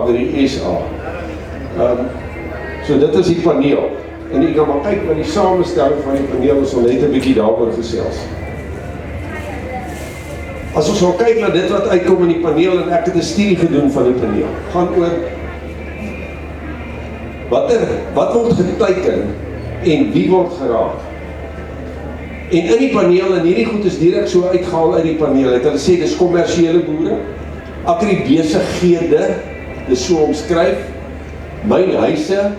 Agri SA. So dit is die paneel. En jy kan maar kyk wat die samenstelling van die paneel is, om net 'n bietjie daaroor gesels. As ons nou kyk na dit wat uitkom in die paneel, en ek het 'n studie gedoen van die paneel, gaan oor wat word geteken en wie word geraak. En in die paneel, en hierdie goed is direk so uitgehaal uit die paneel, het hulle sê, dis kommersiële boere, agribesighede, dis so omskryf, mynhuise,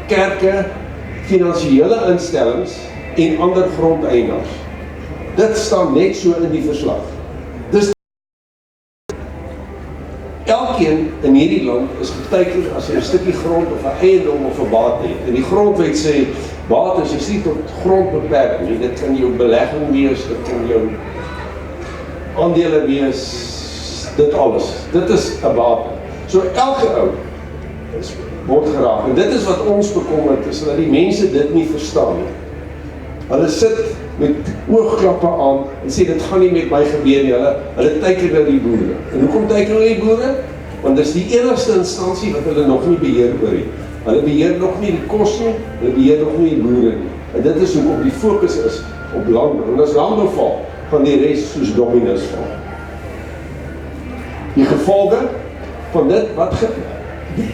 kerke, finansiële instellings en ander grondeienaars. Dit staan net so in die verslag. Dis elkeen in hierdie land is geteken as jy 'n stukkie grond of 'n eiendom of 'n baat het. En die grondwet sê, bates is nie tot grond beperk nie. Dit kan jou belegging wees, dit kan jou aandele wees, dit alles. Dit is 'n bate. So elke ou word geraak. En dit is wat ons bekommerd is, dat die mense dit nie verstaan nie. Hulle sit met oogklappe aan en sê, dit gaan nie met my gebeur nie. Hulle teiken na die boere. En hoekom teiken hulle die boere? Want dit is die enigste instansie wat hulle nog nie beheer oor het. Hulle beheer nog nie die kos nie, hulle beheer nog nie die boere nie. En dit is hoekom die fokus is op landbou. En as landbou val, gaan die res soos dominos val. Die gevolge van dit,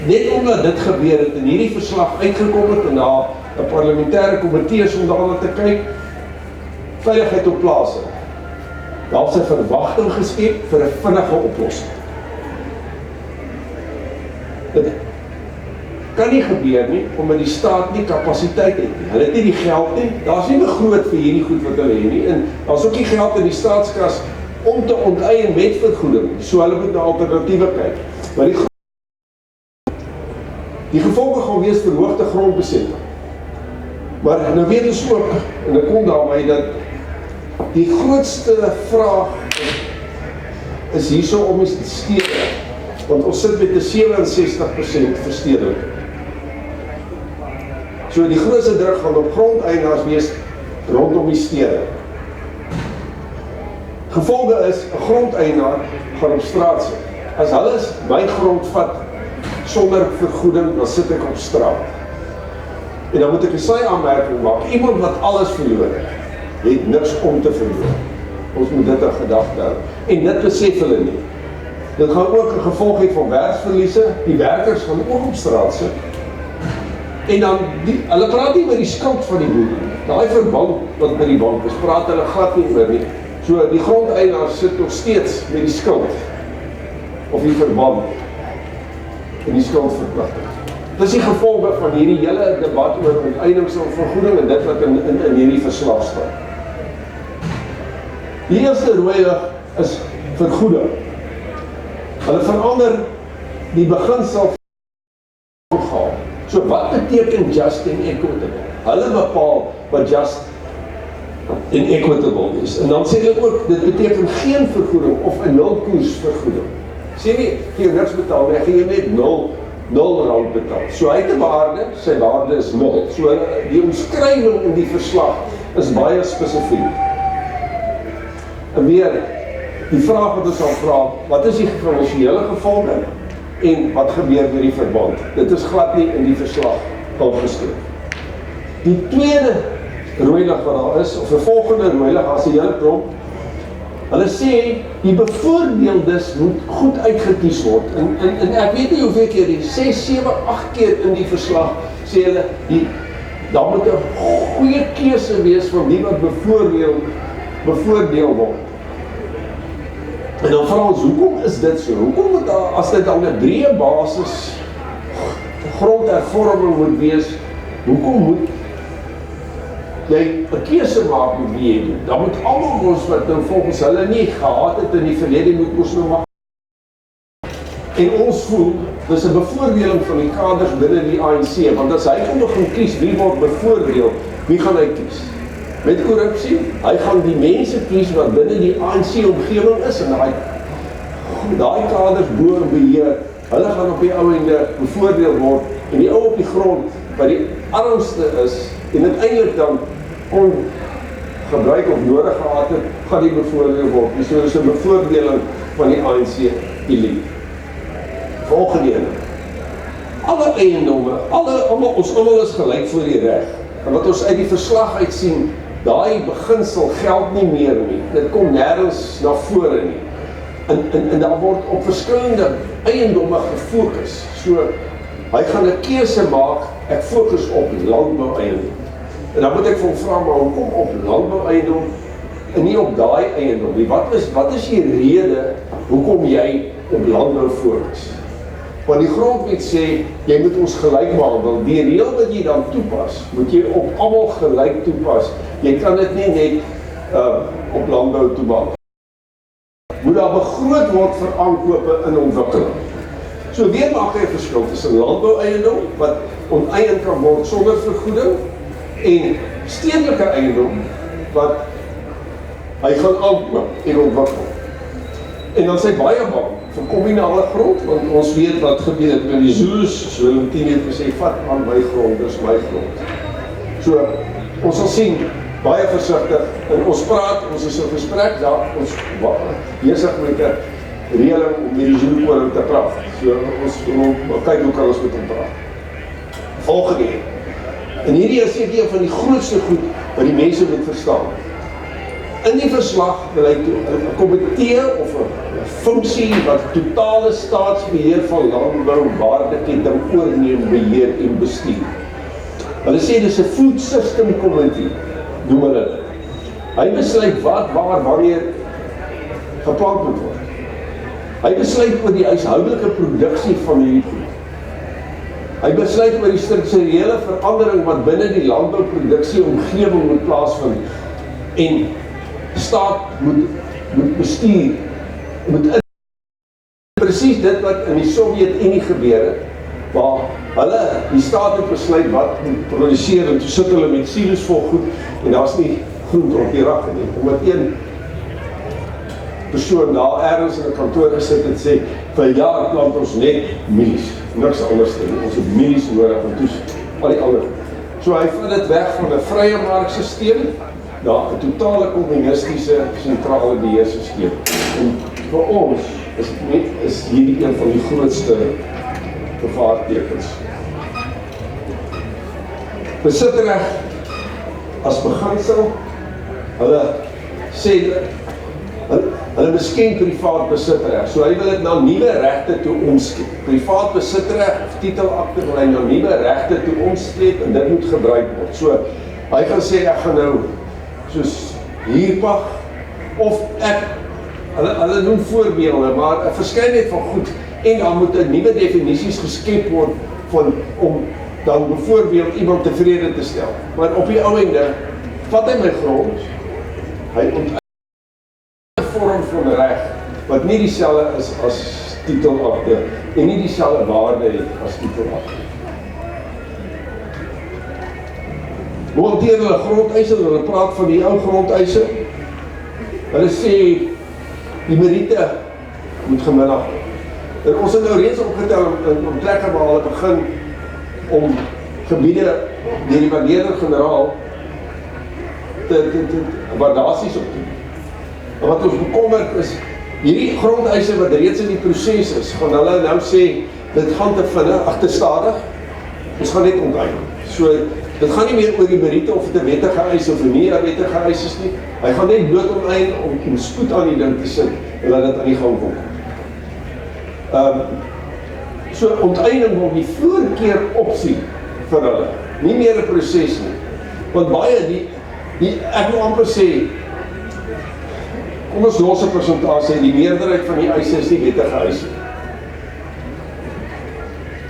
net omdat dit gebeur het en hierdie verslag uitgekom het en daar 'n parlementêre komitee is om daarna te kyk, veiligheid op plase. Daar is 'n verwagting geskep vir 'n vinnige oplossing. Dit kan nie gebeur nie, omdat die staat nie kapasiteit het nie. Hulle het nie die geld nie, daar is nie begroot vir hierdie goed wat hulle het nie, en daar is ook nie geld in die staatskas om te onteien met vergoeding, so hulle moet na alternatiewe kyk. Maar die gevolge gaan wees verhoogde grondbesetting. Maar nou weet ons ook, en ek kom daarby, dat die grootste vraag is hierso om die stede, want ons sit met 'n 67% verstedeliking. So die grootste druk gaan op grondeienaars wees rondom die stede. Gevolge is, 'n grondeienaar gaan op straat sit. As hulle my grond vat sonder vergoeding, dan sit ek op straat. En dan moet ek 'n saai aanmerking maak. Iemand wat alles verloor het niks om te verloor. Ons moet dit in gedagte hou. En dit besef hulle nie. Dit gaan ook 'n gevolg hê van werksverliese. Die werkers gaan ook op straat sit. En dan, hulle praat nie met die skuld van die boere. Daai verband wat by die bank is, praat hulle glad nie oor nie. So die grondeienaars sit nog steeds met die skuld. Of die verband. En die skuldverpligting. Dit is die gevolge van hierdie hele debat oor onteenings en vergoeding en dit wat in hierdie verslag staan. Die eerste rooi lig is vergoeding. Hulle verander die beginsel van gaan. So wat beteken just and equitable? Hulle bepaal wat just and equitable is. En dan sê hulle ook, dit beteken geen vergoeding of 'n nulkoers vergoeding. Sê nie, gee jy niks betaal, jy gee net 0 rand betaal. So hy het 'n waarde, sy waarde is 0. So die omskrywing in die verslag is baie spesifiek. En weer, die vraag wat ons sal vra, wat is die finansiële gevolge en wat gebeur met die verband? Dit is glad nie in die verslag opgeskryf. Die tweede rooi lig wat daar is, of 'n volgende rooi lig, as 'n hele klomp, hulle sê, die bevoordeeldes moet goed uitgekies word. En ek weet nie hoeveel keer, die 6, 7, 8 keer in die verslag, sê hulle, daar moet 'n goeie keuse wees van die wat bevoordeel word. En dan vra ons, hoekom is dit so? Hoekom moet daar, as dit dan 'n breë basis grondhervorming moet wees, hoekom moet jy 'n keuse maak met wie jy doen? Dan moet almal ons wat nou volgens hulle nie gehad het in die verlede, moet ons nou maar. En ons voel, dis 'n bevoordeling van die kaders binne die ANC, want as hy kan begin kies wie word bevoordeel, wie gaan hy kies? Met korrupsie, hy gaan die mense kies wat binne die ANC-omgewing is, en daai kaders bo en beheer, hulle gaan op die ou ende bevoordeel word, en die ou op die grond, wat die armste is, en uiteindelik dan ongebruik of nodig gehad het, gaan die bevoordeel word. So is 'n bevoordeling van die ANC elite. Volgende ene, alle eiendomme, ons almal is gelyk voor die reg. En wat ons uit die verslag uit sien, daai beginsel geld nie meer nie. Dit kom nêrens na vore nie. En daar word op verskillende eiendomme gefokus. So, hy gaan 'n keuse maak, ek fokus op landbou eiendom. En dan moet ek van vra, maar hoekom op landbou eiendom en nie op daai eiendom nie? Wat is die rede hoekom jy op landbou fokus? Want die grondwet sê, jy moet ons gelyk behandel. Die reël wat jy dan toepas, moet jy op almal gelyk toepas. Jy kan dit nie net op landbou toepas. Moet daar begroot word vir aankope in ontwikkeling. So weer maak hy 'n verskil tussen landbou-eiendom, wat onteien kan word sonder vergoeding, en stedelike eiendom, wat hy gaan aankoop en ontwikkel. En dan sê baie bang vir kommunale grond, want ons weet wat gebeur met die Zulus, so hulle 10 het gesê, vat aan my grond, dis my grond. So, ons sal sien, baie versigtig, en ons praat, ons is 'n gesprek daar, ons besig met 'n reëling om met die Zulu koning te praat. So, ons kyk hoe kan ons met hom praat. Volgende, en hierdie is een van die grootste goed wat die mense moet verstaan. In die verslag wil hy 'n komitee of 'n funksie wat totale staatsbeheer van landbou, waardeketting, oorneem, beheer en bestuur. Hulle sê dis 'n food system committee, noem hulle dit. Hy besluit wat, waar, wanneer geplant moet word. Hy besluit oor die huishoudelike produksie van hierdie goed. Hy besluit oor die strukturele verandering wat binne die landbouproduksie omgewing moet plaasvind. En staat moet bestuur, presies dit wat in die Sowjet-Unie gebeur het, waar hulle, die staat het besluit wat moet produseer, en toe sit hulle met silos vol goed, en daar is nie groente op die rak nie, omdat een persoon daar ergens in 'n kantoor gesit het, sê, vir jaar plant ons net mielies, niks anders nie, ons het mielies nodig, en toe al die ander. So hy vat dit weg van 'n vrye marksysteem, na 'n totale kommunistiese sentrale beheersysteem. En vir ons is hierdie een van die grootste gevaartekens. Besitreg as beginsel, hulle sê, hulle besken privaat besitreg, so hy wil dit na nuwe regte toe omskep. Privaat besitreg of titelakte wil hy na nuwe regte toe omskep, en dit moet gebruik word. So, hy gaan sê, ek gaan nou soos huurpag, of hulle noem voorbeelde, maar 'n verskeidenheid van goed, en dan moet 'n nuwe definisies geskep word, om dan byvoorbeeld iemand tevrede te stel. Maar op die ou ende, vat hy my grond, hy onteien 'n vorm van reg, wat nie dieselfde is as titelakte, en nie dieselfde waarde het as titelakte. Hoe hanteer hulle grondeise? Hulle praat van die ou grondeise. Hulle sê, die meriete moet geminnig word. En ons het nou reeds opgetel om plekke waar hulle begin om gebiede deur die waardeerder-generaal waardasies op te doen. En wat ons bekommerd is, hierdie grondeise wat reeds in die proses is, gaan hulle nou sê, dit gaan te vinnig, te stadig, ons gaan net onteien. So, dit gaan nie meer oor die meriete of dit 'n wettige eis of nie 'n wettige eis is nie. Hy gaan net bloot onteien om spoed aan die ding te sit, en laat dit aan die gang kom. So onteiening word die voorkeur opsie vir hulle, nie meer 'n proses nie. Want baie, ek wil amper sê, kom ons los 'n persentasie, die meerderheid van die eise is nie wettige eise.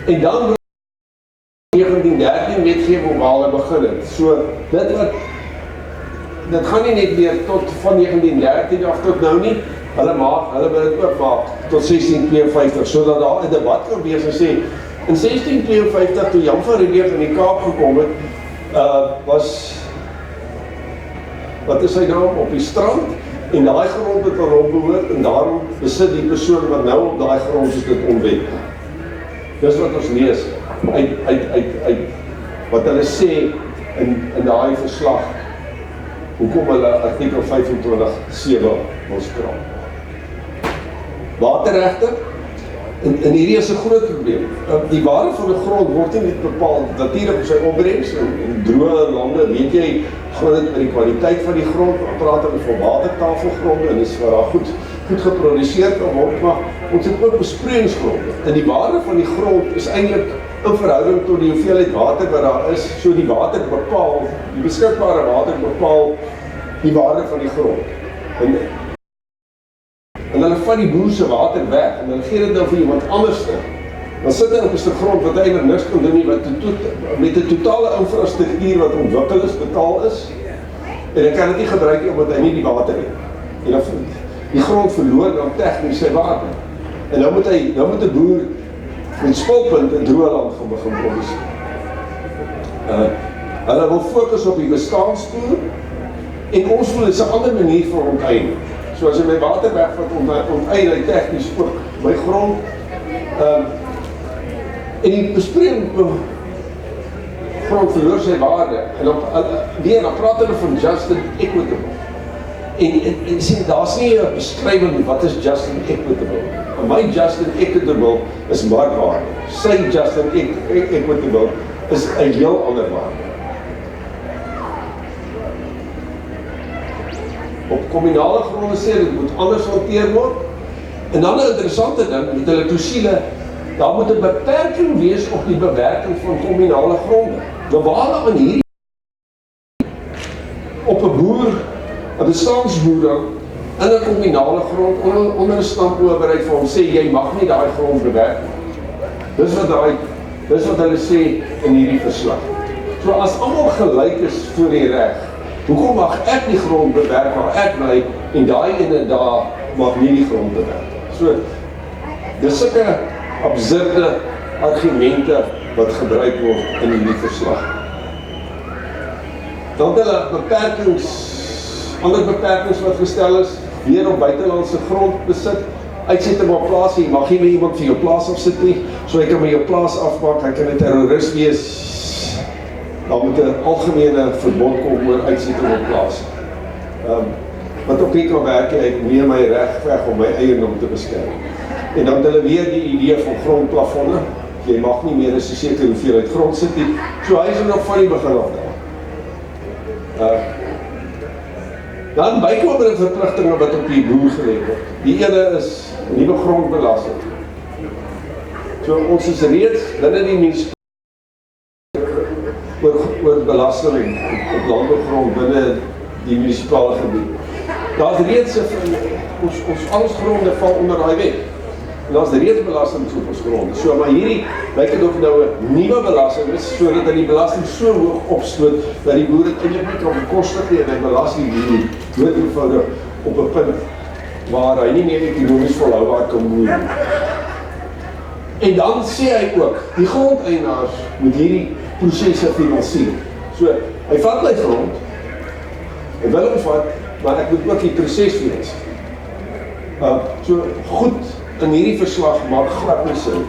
En dan 1913 wetgewing waar hulle begin het. So, dit gaan nie net weer tot van 1913 af tot nou nie. Hulle wil dit ook maak tot 1652, sodat daar 'n debat kan wees en sê, in 1652 toe Jan van Riebeeck in die Kaap gekom het, was, wat is sy naam, op die strand, en daai grond het aan hom behoort, en daarom besit die persoon wat nou op daai grond is dit onwettig. Dis wat ons lees uit wat hulle sê in daai verslag, hoekom hulle artikel 25(7) wil skraap. Waterregte, En hierdie is 'n groot probleem. Die waarde van 'n grond word nie net bepaal natuurlik op sy opbrengs. In droë lande weet jy, gaan dit met die kwaliteit van die grond, dan praat hulle van watertafelgronde, en dis waar daar goed geproduseer kan word, maar ons het ook besproeiingsgronde. En die waarde van die grond is eintlik in verhouding tot die hoeveelheid water wat daar is, so die water bepaal, die beskikbare water bepaal die waarde van die grond. En hulle vat die boer se water weg, en hulle gee dit nou vir iemand anders. Dan sit hulle op 'n stuk grond wat eintlik niks kan doen nie, wat met 'n totale infrastruktuur wat ontwikkel is, betaal is, en hy kan dit nie gebruik omdat hy nie die water het. En dan die grond verloor dan tegnies sy waarde. En nou moet 'n boer met spulpunt in droë land gaan begin produseer. Hulle wil fokus op die bestaansboer, en ons voel dit is 'n ander manier van onteiening. So as jy my water wegvat, onteien hy tegnies ook my grond. En die besproeiing grond verloor sy waarde. En dan praat hulle van just and equitable. En sien, daar's nie 'n beskrywing wat is just and equitable. En my just and equitable is markwaarde. Sy just and equitable is 'n heel ander waarde. Op kommunale gronde sê dit moet anders hanteer word. En dan 'n interessante ding met hulle toesiele, daar moet 'n beperking wees op die bewerking van kommunale gronde. Nou waar aan hierdie op 'n boer, 'n bestaansboer dan, in 'n kommunale grond onder 'n stampowerheid vir hom sê jy mag nie daai grond bewerk nie. Dis wat hulle sê in hierdie verslag. So as almal gelyk is voor die reg, hoekom mag ek die grond bewerk waar ek bly en daai ene daar mag nie die grond bewerk? So dis sulke absurde argumente wat gebruik word in hierdie verslag. Dan het hulle ander beperkings wat gestel is, weer op buitelandse grond besit, uitsetting op plaas, jy mag nie meer iemand vir jou plaas afsit nie, so hy kan met jou plaas afmaak, hy kan 'n terrorist wees, dan moet 'n algemene verbod kom oor uitsetting op plaas. Wat ook nie kan werk, ek neem my reg weg om my eiendom te beskerm. En dan het hulle weer die idee van grondplafonne, jy mag nie meer as 'n sekere hoeveelheid grond sit nie, so hy is er nog van die begin af daar. Dan bykomende verpligtinge wat op die boer gelê word. Die ene is nuwe grondbelasting. So ons is reeds binne die munisipaliteit oor belasting op landbougrond binne die munisipale gebied. Daar's reeds ons alles gronde val onder daai wet. En daar's reeds belasting op ons gronde. So maar hierdie lyk dit of nou 'n nuwe belasting is, sodat hy die belasting so hoog opstoot dat die boer dit eintlik nie kan bekostig nie, en hy belasting die dood eenvoudig op 'n punt waar hy nie meer ekonomies volhoubaar kan boer nie. En dan sê hy ook, die grondeienaars moet hierdie prosesse finansier. So hy vat my grond, hy wil hom vat, maar ek moet ook die proses finansier. So goed in hierdie verslag maak glad nie sin.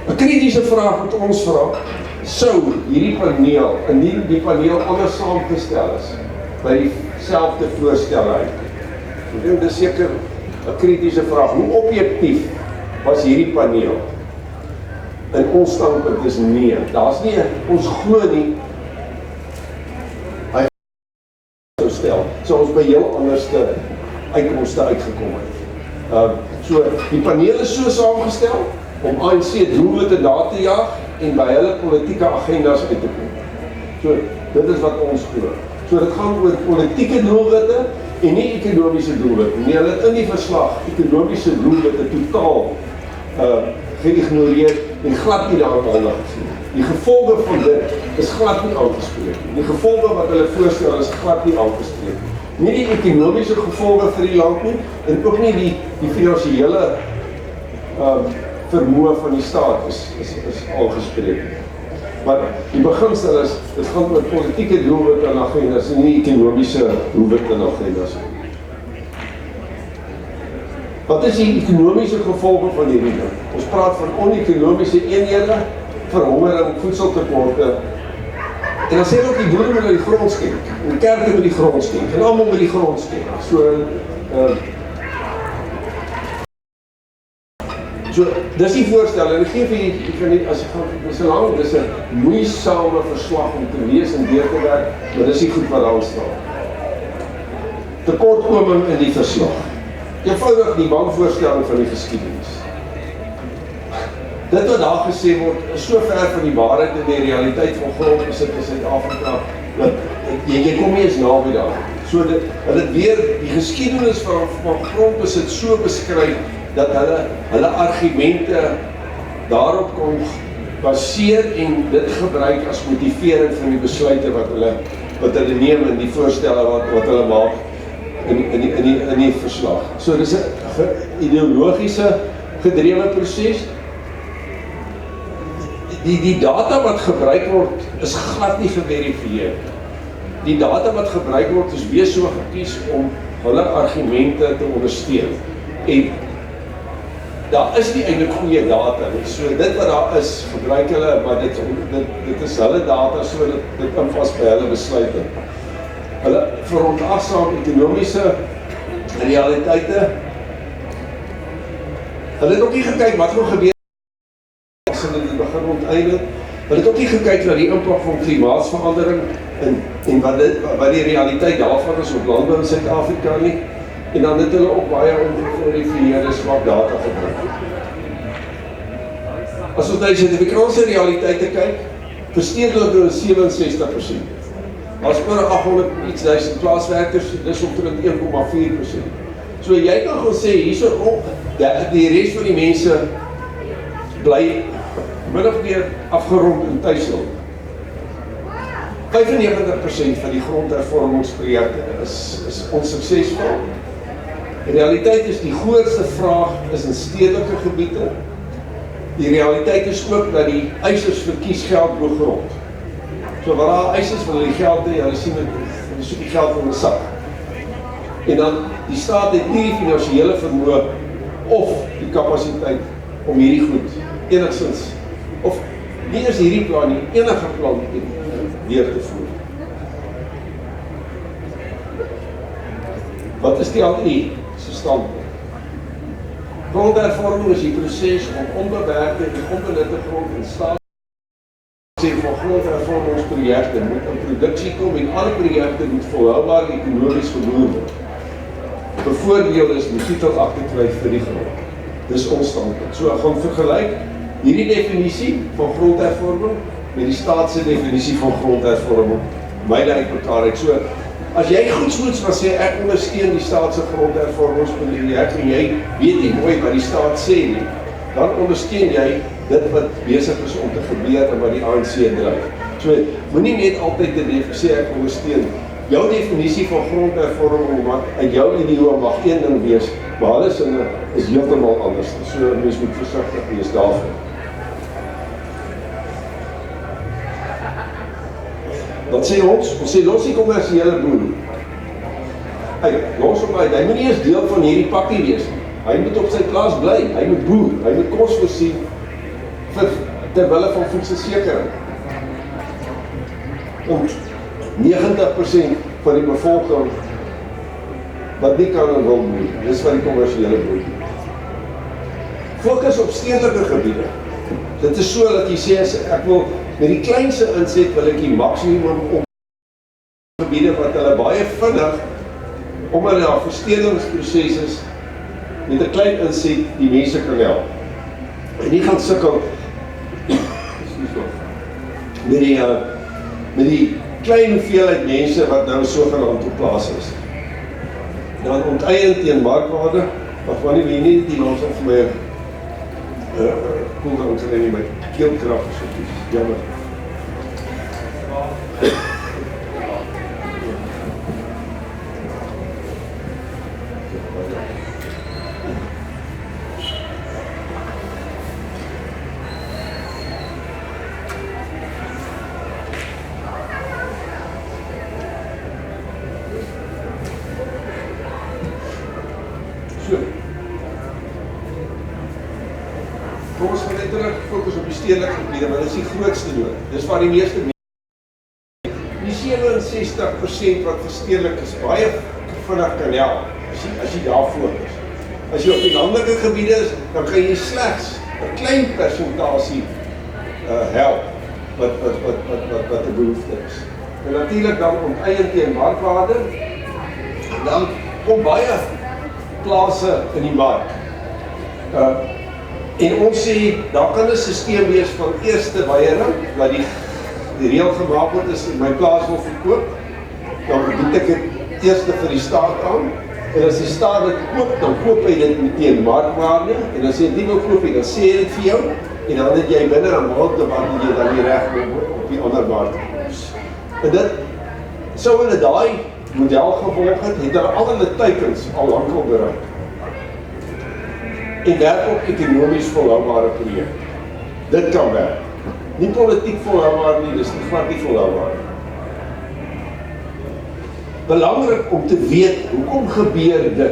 'n kritiese vraag wat ons vra, sou hierdie paneel, indien die paneel anders saamgestel is, by dieselfde voorstel uit. Ek dink dis seker 'n kritiese vraag, hoe objektief was hierdie paneel? En ons standpunt is nee, daar's nie, ons glo nie, hy sou stel, so ons by heel anderste uitkomste uitgekom het. So die paneel is so saamgestel om ANC doelwitte daar te jaag en by hulle politieke agendas uit te kom. So dit is wat ons glo. So dit gaan oor politieke doelwitte en nie ekonomiese doelwitte. Nee, hulle het in die verslag ekonomiese doelwitte totaal geïgnoreer en glad nie daarop aandag gesien. Die gevolge van dit is glad nie aangespreek. Die gevolge wat hulle voorstel is glad nie aangespreek. Nie die ekonomiese gevolge vir die land nie, en ook nie die finansiële vermoë van die staat is aangespreek. Maar die beginsel is, dit gaan oor politieke doelwitte en agendas en nie ekonomiese doelwitte en agendas. Wat is die ekonomiese gevolge van hierdie ding? Ons praat van onekonomiese eenhede, verhongering, voedseltekorte. En dan sê ook die boere moet die grond skenk, en die kerke moet die grond skenk, en almal moet die grond skenk. So So, dis die voorstel, en ek gee vir jy, as ek gaan, dis 'n moeisame verslag om te lees en deur te werk, maar dis die goed wat daar staan. Tekortkoming in die verslag. Eenvoudig die wanvoorstelling van die geskiedenis. Dit wat daar gesê word, is so ver van die waarheid en die realiteit van grondbesit in Suid-Afrika, dat jy kom nie eens naby daar. So dat het weer die geskiedenis van grondbesit so beskryf, dat hulle argumente daarop kon baseer en dit gebruik as motivering van die besluite wat hulle neem in die voorstelle wat hulle maak in die verslag. So dis 'n ideologiese gedrewe proses. Die data wat gebruik word is glad nie geverifieer. Die data wat gebruik word is weer so gekies om hulle argumente te ondersteun. En daar is nie eintlik goeie data nie. So dit wat daar is, gebruik hulle, maar dit is hulle data, so dit inpas by hulle besluite. Hulle verontagsaam ekonomiese realiteite. Hulle het ook nie gekyk wat gaan gebeur as hulle die begin onteiening. Hulle het ook nie gekyk na die impak van klimaatsverandering en wat die realiteit daarvan is op landbou in Suid-Afrika nie. En dan het hulle ook baie ongeverifieerde swak data gebruik. As ons na die Suid-Afrikaanse realiteite kyk, verstedelike 67%. As oor 800 iets duisend plaaswerkers, dis omtrent 1,4%. So jy kan gewoon sê, hierso die res van die mense bly min of meer afgerond in tuisland. 95% van die grondhervormingsprojekte is onsuksesvol. Die realiteit is, die grootste vraag is in stedelike gebiede. Die realiteit is ook dat die eisers verkies geld bo grond. So waar daar eisers wil die geld hê, hulle sien hulle soek die geld in hulle sak. En dan, die staat het nie die finansiële vermoë of die kapasiteit om hierdie goed enigstens, of nie eens hierdie plan nie, enige plan deur te voer. Wat is die LI se standpunt? Grondhervorming is die proses om onbewerkte en onbenutte grond in staat van grondhervormingsprojekte moet in produksie kom en alle projekte moet volhoubaar ekonomies gevoer word. Bevoordeel is die titel 28 vir die grond. Dis ons standpunt. So ek gaan vergelyk hierdie definisie van grondhervorming met die staatse definisie van grondhervorming. Myne uit mekaar uit. So as jy goedsmoeds gaan sê ek ondersteun die staatse grondhervormingsprojek en jy weet nie mooi wat die staat sê nie, dan ondersteun jy dit wat besig is om te gebeur en wat die ANC dryf. So, moenie net altyd sê ek ondersteun. Jou definisie van grondhervorming wat uit jou idee mag een ding wees, maar hulle sinne is heeltemal anders. So, mens moet versigtig wees daarvan. Dan sê ons sê los die kommersiële boer. Los hom uit, hy moet nie eens deel van hierdie pakkie wees nie. Hy moet op sy plaas bly, hy moet boer, hy moet kos voorsien terwille van voedselsekering. Want 90% van die bevolking wat nie kan en wil boer, dis van die kommersiële boer. Fokus op stedelike gebiede. Dit is so dat jy sê, ek wil met die kleinste inset wil ek die maksimum op gebiede wat hulle baie vinnig, omdat daar verstedelingsproses is, met 'n klein inset die mense kan help. En nie gaan sukkel met die klein hoeveelheid mense wat nou sogenaamd op plaas is. Dan onteien teen markwaarde, waarvan nie nie die ons of my koel ons nie my keelkrag is op die jammer. Kom ons gaan net terug fokus op die stedelike gebiede, want dit is die grootste nood. Dis waar die meeste mense. Die 67% wat verstedelik is, baie vinnig kan help, as jy daar fokus. As jy op die landelike gebiede is, dan kan jy slegs 'n klein persentasie help wat 'n behoefte is. En natuurlik dan onteien teen markwaarde, dan kom baie plase in die mark. En ons sê, daar kan 'n sisteem wees van eerste weiering, dat die reël gemaak word is in my plaas wil verkoop, dan bied ek dit eerste vir die staat aan, en as die staat dit koop, dan koop hy dit teen markwaarde, en as jy dit nie wil koop, dan sê hy dit vir jou, en dan het jy binne 'n maand wat jy dan die reg op die ander mark. En dit, sou hulle daai model gevolg het hulle al hulle teikens al lank al bereik. En werk op ekonomies volhoubare projek. Dit kan werk. Nie politiek volhoubaar nie, dis nie volhoubaar. Belangrik om te weet, hoekom gebeur dit?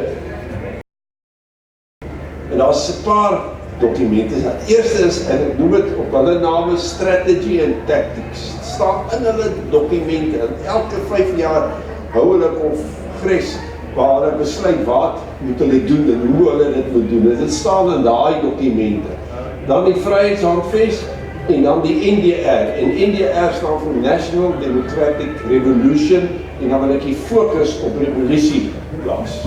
En daar is 'n paar dokumente. Die eerste is, en ek noem dit op hulle name, Strategy and Tactics. Het staan in hulle dokumente, en elke 5 jaar hou hulle kongres, waar hulle besluit wat moet hulle doen, en hoe hulle dit moet doen. Dit staan in daai dokumente. Dan die Vryheidshandves, en dan die NDR. En NDR staan vir National Democratic Revolution, en dan wil ek die fokus op revolusie plaas.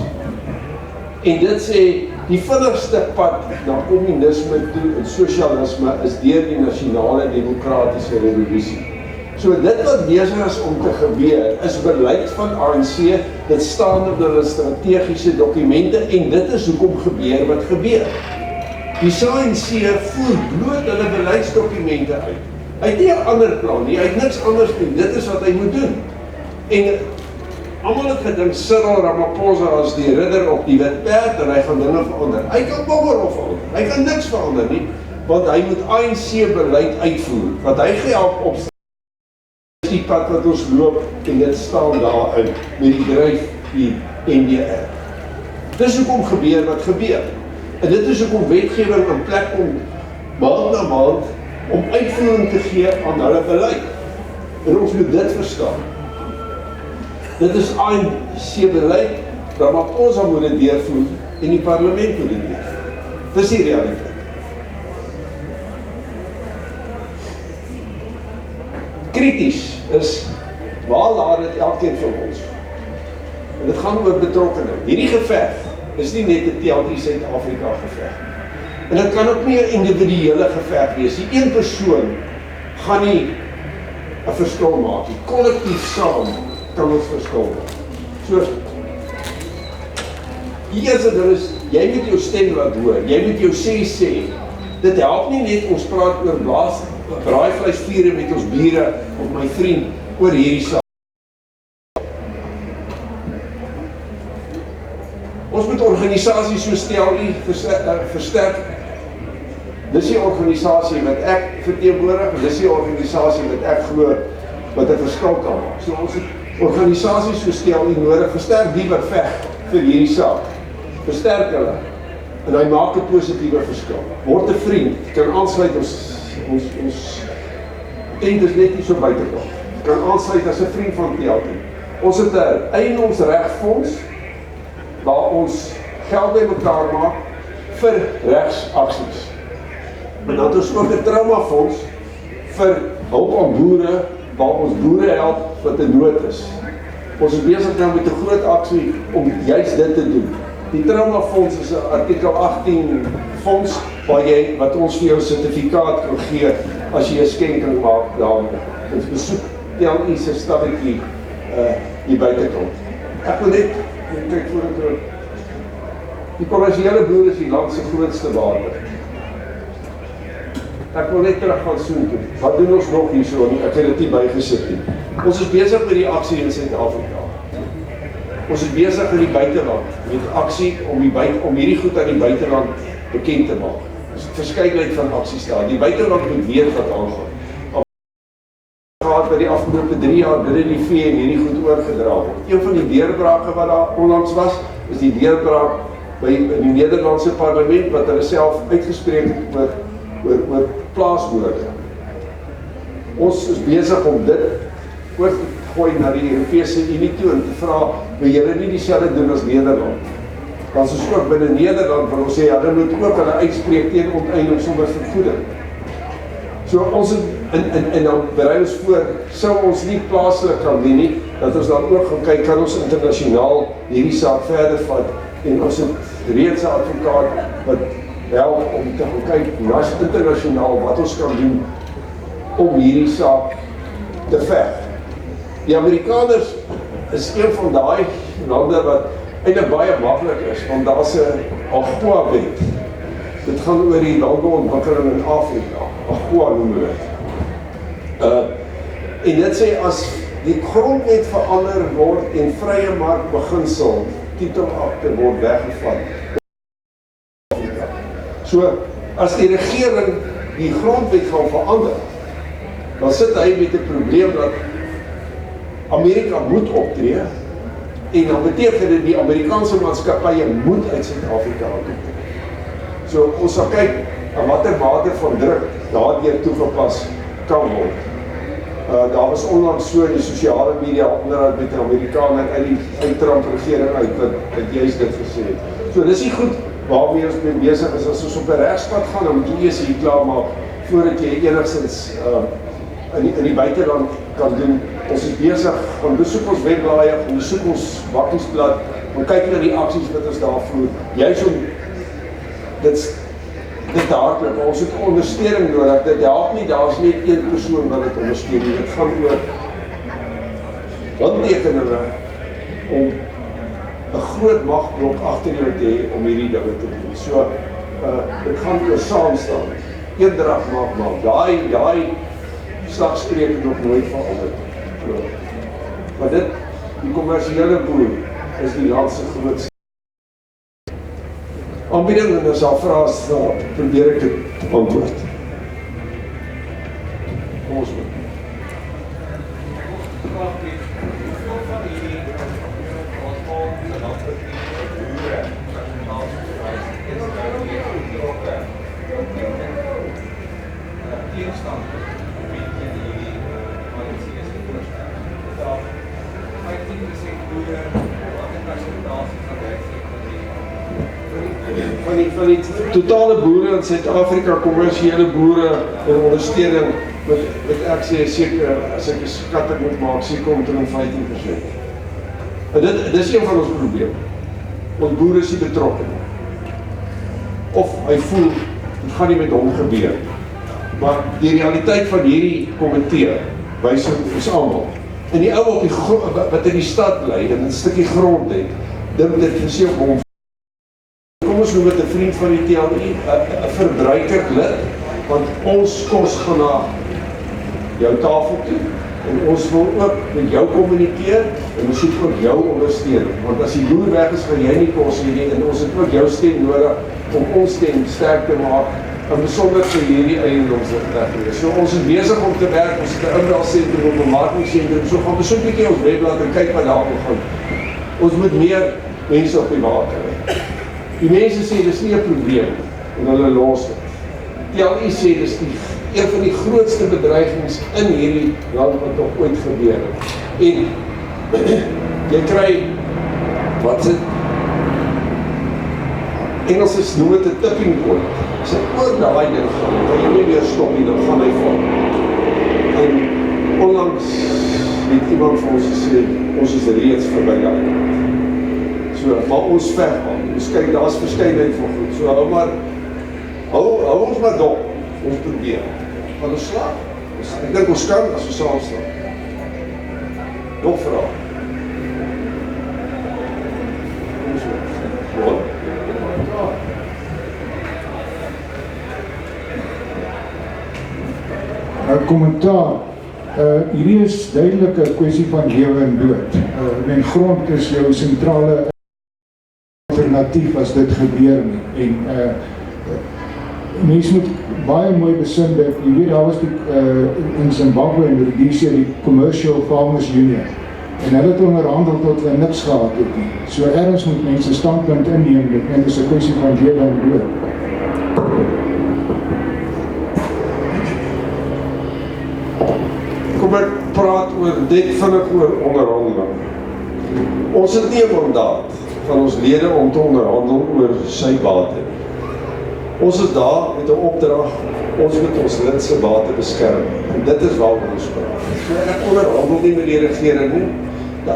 En dit sê, die vinnigste pad na kommunisme toe en sosialisme is deur die nasionale demokratiese revolusie. So dit wat besig is om te gebeur, is beleid van ANC, dit staan in hulle strategiese dokumente, en dit is hoekom gebeur wat gebeur. Die ANC voer bloot hulle beleidsdokumente uit. Hy het nie 'n ander plan nie, hy het niks anders doen, dit is wat hy moet doen. En almal het gedink Cyril Ramaphosa as die ridder op die wit perd, en hy gaan dinge verander. Hy kan bommer of verander, hy kan niks verander nie, want hy moet ANC beleid uitvoer, wat hy gehelp op die pad wat ons loop, en dit staan daarin, met die dryf die NDR. Dis hoekom gebeur wat gebeur. En dit is hoekom wetgewing in plek kom, maand na maand, om uitvoering te gee aan hulle beleid. En ons moet dit verstaan. Dit is ANC beleid, Ramaphosa moet dit deurvoer, en die parlement moet dit deurvoer. Dis die realiteit. Krities is, waar laat dit elkeen van ons? En dit gaan oor betrokkenheid. Hierdie geveg is nie net 'n TLT Suid-Afrika geveg. En dit kan ook nie 'n individuele geveg wees. Die een persoon gaan nie 'n verskil maak nie. Kollektief saam kan ons verskil maak. So, die eerste ding is, jy moet jou stem laat hoor, jy moet jou sê. Dit help nie net ons praat oor braaivleisvure met ons bure of my vriend oor hierdie saak. Ons moet organisasies so STELI versterk. Dis die organisasie wat ek verteenwoordig, en dis die organisasie wat ek glo wat 'n verskil kan maak. So ons het organisasies so STELI nodig, versterk die wat veg vir hierdie saak. Versterk hulle. En hy maak 'n positiewe verskil. Word 'n vriend, kan aansluit ons tent is net nie so buitekant. Kan aansluit as 'n vriend van TLT. Ons het 'n eiendomsregfonds waar ons geld bymekaar maak vir regsaksies. En dan het ons ook 'n traumafonds vir hulp aan boere, waar ons boere help wat in nood is. Ons is besig nou met 'n groot aksie om juist dit te doen. Die traumafonds is 'n artikel 18 fonds wat ons vir jou 'n sertifikaat kan gee as jy 'n skenking maak daarmee. Ons besoek TLI se stadjie hier buitekant. Ek wil net kyk voor ek die kommersiële boer is die land se grootste waarde. Ek wil net terug gaan soen toe. Wat doen ons nog hier so? Ek het dit nie bygesit nie. Ons is besig met die aksie in Suid-Afrika. Ons is besig in die buiteland met aksie om hierdie goed aan die buiteland bekend te maak. Ons het verskeidenheid van aksies daar. Die buiteland moet weet wat aangaan. Gehad by die afgelope 3 jaar binne die VN en hierdie goed oorgedra word. Een van die deurbrake wat daar onlangs was, is die deurbraak by die Nederlandse parlement wat hulle self uitgespreek het oor plaaswoorde. Ons is besig om dit oor te gooi na die Europese Unie toe en te vra, wil julle nie dieselfde doen as Nederland? Dan is ons ook binne Nederland, waar ons sê, hulle moet ook hulle uitspreek teen onteiening sonder vergoeding. So ons en dan berei ons voor, sou ons nie plaaslik kan doen nie, dat ons dan ook gaan kyk, kan ons internasionaal hierdie saak verder vat, en ons het reeds 'n advokaat wat help om te gaan kyk, internasionaal, wat ons kan doen om hierdie saak te veg. Die Amerikaners is een van daai lande wat eintlik baie maklik is, want daar's 'n AGOA-wet. Dit gaan oor die landbouontwikkeling in Afrika. AGOA noem dit. En dit sê as die grondwet verander word en vrye markbeginsel titelakte word weggevat. So as die regering die grondwet gaan verander, dan sit hy met 'n probleem dat Amerika moet optree, en dan beteken dit die Amerikaanse maatskappye moet uit Suid-Afrika optree. So ons sal kyk aan watter mate van druk daardeur toegepas kan word. Daar was onlangs so in die sosiale media onderhoud met 'n Amerikaner uit Trump regering uit wat juist dit gesê het. So dis nie goed waarmee ons mee besig is. As ons op 'n regspad gaan, dan moet jy eers hier klaar maak voordat jy enigstens in die buiteland kan doen. Ons is besig, gaan besoek ons webblaaie, gaan besoek ons bakkiesblad, gaan kyk na die aksies wat ons daar voer. Juist om dit hardloop, ons het ondersteuning nodig, dit help nie, daar is net een persoon wat dit ondersteun, dit gaan oor handtekeninge om 'n groot magblok agter jou te hê om hierdie dinge te doen. So, dit gaan oor saamstaan, eendrag maak, daai slagspreuk het nog nooit verander. Maar die kommersiële boer is die landse grootste aanbieding, en as daar vrae is, dan probeer ek dit antwoord. Kom ons moet. Van die totale boere in Suid-Afrika, kommersiële boere en ondersteuning, wat ek sê seker, as ek 'n skatting moet maak, seker omtrent 15%. En dit is een van ons probleme. Ons boere is nie betrokke. Of hy voel, dit gaan nie met hom gebeur. Maar die realiteit van hierdie komitee wys ons almal. En die ou op die wat in die stad bly, en 'n stukkie grond het, dink dit gesê op hom. Kom ons noem dit 'n vriend van die TLI, 'n verbruikerlid, want ons kos gaan na jou tafel toe, en ons wil ook met jou kommunikeer, en ons soek ook jou ondersteuning, want as die boer weg is, gaan jy nie kos hê, en ons het ook jou stem nodig, om ons stem sterk te maak, en besonder vir hierdie eiendomsregte. So ons is besig om te werk, ons het 'n inbelsentrum, 'n bemarkingsentrum, so gaan besoek 'n bietjie ons webblad en kyk wat daar gaan. Ons moet meer mense op die water hê. Die mense sê, dis nie 'n probleem, en hulle los dit. TLI sê, dis een van die grootste bedreigings in hierdie land wat nog ooit gebeur het. En jy kry, wat is dit? Engels noem het 'n tipping point. As hy oor daai ding gaan, kan jy nie weer stop nie, dan gaan hy val. En onlangs het iemand vir ons gesê, ons is reeds verby daai kant. So, maar ons veg aan. Ons kyk, daar is verskeidenheid van goed. So, hou ons maar dop. Ons probeer. Want ons slaap. Ek dink ons kan as ons saam staan. Nog vraag. Kommentaar. Hierdie is duidelik 'n kwessie van lewe en dood. En grond is jou sentrale alternatief as dit gebeur nie. En mens moet baie mooi besin dat, jy weet, daar was in Zimbabwe en Rhodesia die Commercial Farmers Union. En hulle het onderhandel tot hulle niks gehad het nie. So ergens moet mense standpunt inneem, en dit is 'n kwessie van lewe en dood. Kom ek praat oor dit vinnig oor onderhandeling. Ons het nie 'n mandaat van ons lede om te onderhandel oor sy bate. Ons is daar met 'n opdrag, ons moet ons lid se bate beskerm. En dit is waaroor ons praat. So ek onderhandel nie met die regering nie.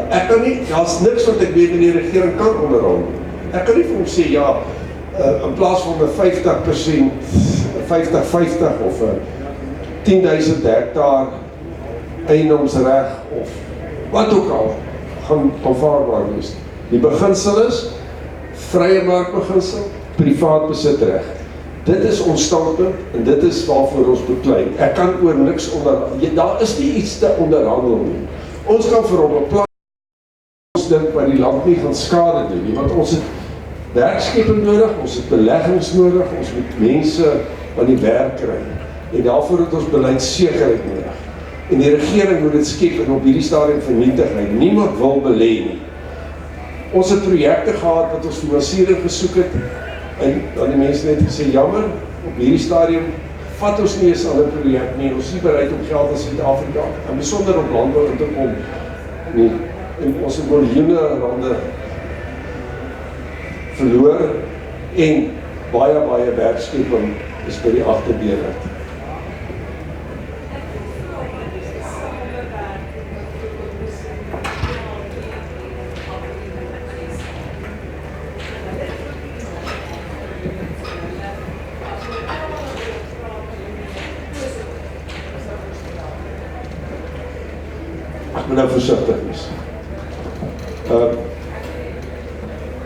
Ek kan nie, daar's niks wat ek weet met die regering kan onderhandel. Ek kan nie vir hom sê, ja, in plaas van 'n 50%, 50-50 of 'n 10.000 hektaar eiendomsreg of wat ook al, gaan aanvaarbaar wees. Die beginsel is, vrye markbeginsel, privaat besitreg. Dit is ons standpunt en dit is waarvoor ons beklei. Ek kan oor niks daar is nie iets te onderhandel nie. Ons kan vir hom 'n plan dink wat die land nie gaan skade doen nie, want ons het werkskeping nodig, ons het beleggings nodig, ons moet mense aan die werk kry. En daarvoor het ons beleidssekerheid nodig. En die regering moet dit skep en op hierdie stadium vernietig. Niemand wil belê nie. Ons het projekte gehad wat ons finansiering gesoek het en dan die mense net gesê, jammer, op hierdie stadium vat ons nie eens aan 'n projek nie, ons is nie bereid om geld in Suid-Afrika, en besonder op landbou in te kom nie. En ons het miljoene rande verloor en baie werkskeping is by die agterdeur uit. Ek moet nou versigtig wees.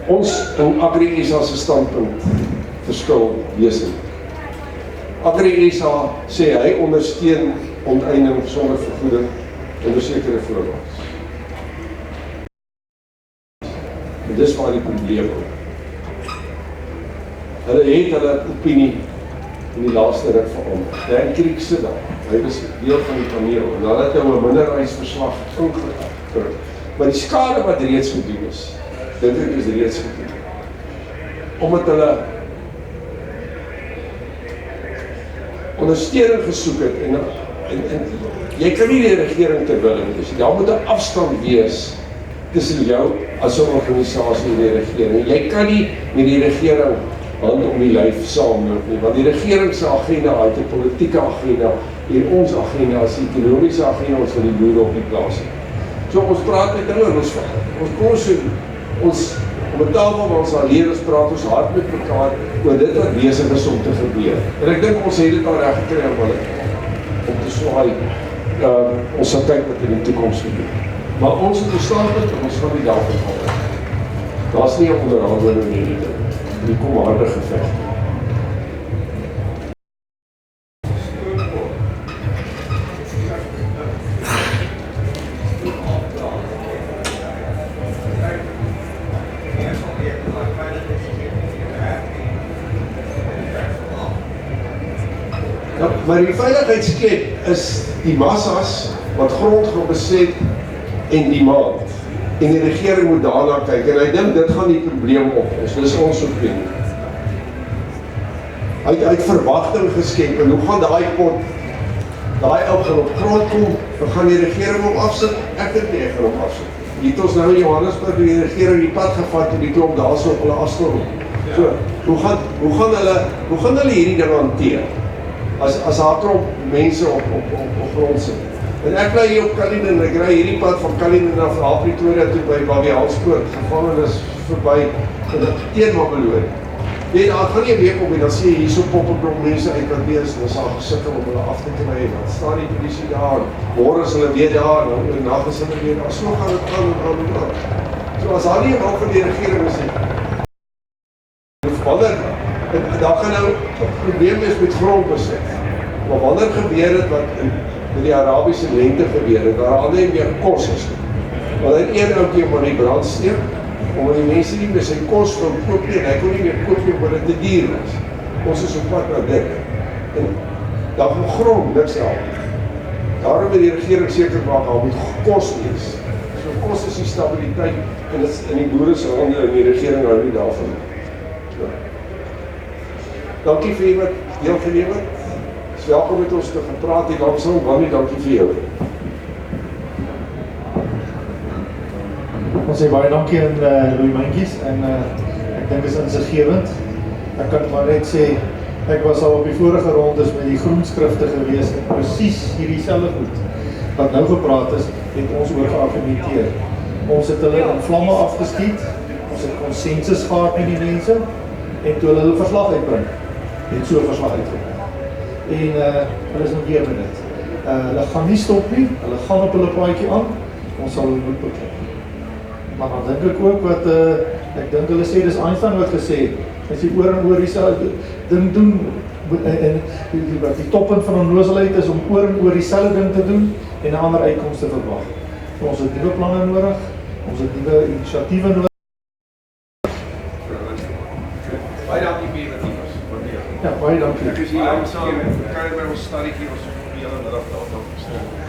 Ons in Agri-SA se standpunt verskil wesentlik. Agri-SA sê hy ondersteun onteiening sonder vergoeding onder sekere voorwaardes. En dis waar die probleem kom. Hulle het hulle opinie in die laaste rit verander. Dan Kriek sit daar. Hy was deel van die paneel en hulle het nou 'n minderheidsverslag ingekry. Maar die skade wat reeds gedoen is, dink ek is reeds gedoen. Omdat hulle ondersteuning gesoek het en jy kan nie die regering ter wille wees. Daar moet 'n afstand wees tussen jou as 'n organisasie en die regering. Jy kan nie met die regering hand om die lyf saamloop nie, want die regering se agenda het 'n politieke agenda en ons agenda is 'n ekonomiese agenda, ons wil die boere op die plaas hê. So ons praat met hulle, ons op 'n tafel waar ons alleen is, praat ons hard met mekaar oor dit wat besig is om te gebeur. En ek dink ons het dit al reg gekry om te swaai. Ons sal kyk wat in die toekoms gebeur. Maar ons het bestaan en ons gaan nie daarvan val. Daar's nie 'n onderhandeling nie. Die kom harde geveg. Maar die veiligheidsklep is die massas wat grond gaan beset en die maand. En die regering moet daarna kyk en hy dink dit gaan die probleem oplos. Dis ons opinie. Hy het verwagting geskep en hoe gaan daai pot, daai ou gaan op grond kom, dan gaan die regering hom afsit. Ek dink nie hy gaan hom afsit. Hier het ons nou in Johannesburg die regering die pad gevat en die klomp daarso op hulle afstorm. So, hoe gaan hulle hierdie ding hanteer? As daar klomp mense op grond sit. En ek bly hier op Kalinin en ek ry hierdie pad van Kalinin af na Pretoria toe by Babiaalspoort, gevangenis verby teen Mamelodi. Weet, daar gaan nie 'n week op en dan sê jy hierso pop 'n klomp mense uit wat wees en ons sal gesukkel om hulle af te kry en dan staan die polisie daar, môre is hulle weer daar en dan nag is hulle weer daar. So gaan dit aan. So as daar nie 'n hulp van die regering is nie. En daar gaan nou 'n probleem is met grondbesit. Maar wanneer gebeur dit wat met die Arabiese lente gebeur het, waar al nie meer kos is nie. Want hy het een ouetjie om aan die brand steek, omdat die mense nie meer sy kos wil koop nie, en hy kon nie meer koop nie, omdat dit te duur was. Ons is op pad na dit. En daar gaan grond niks help. Daarom moet die regering seker maak, daar moet kos wees. So kos is die stabiliteit, en dit is in die boere se hande, en die regering hou nie daarvan. Ja. Dankie vir wat deelgeneem het. Welkom met ons te gepraat hier langsom, Wannie, dankie vir jou. Ons sê baie dankie aan Meintjes en ek dink is insiggewend. Ek kan maar net sê, ek was al op die vorige rondes met die groenskrifte gewees en presies hierdie selfde goed wat nou gepraat is, het ons oor geargumenteer. Ons het hulle in vlamme afgeskiet, ons het konsensus gehad met die mense en toe hulle verslag uitbring, het so 'n verslag uitgebring. En hulle is nog weer met dit. Hulle gaan nie stop nie, hulle gaan op hulle paadjie aan, ons sal hulle moet beklim. Maar dan dink ek ook wat, ek dink hulle sê, dis Einstein wat gesê het, as jy oor en oor dieselfde ding doen, en die toppunt van onnozelheid is om oor en oor dieselfde ding te doen, en 'n ander uitkoms te verwag. Ons het nuwe planne nodig, ons het nuwe inisiatiewe nodig. Baie dankie vir wat hier was. Ja, baie dankie. Ek is hier langsaam, kan by ons stadiekie was die hele middag daar gestaan.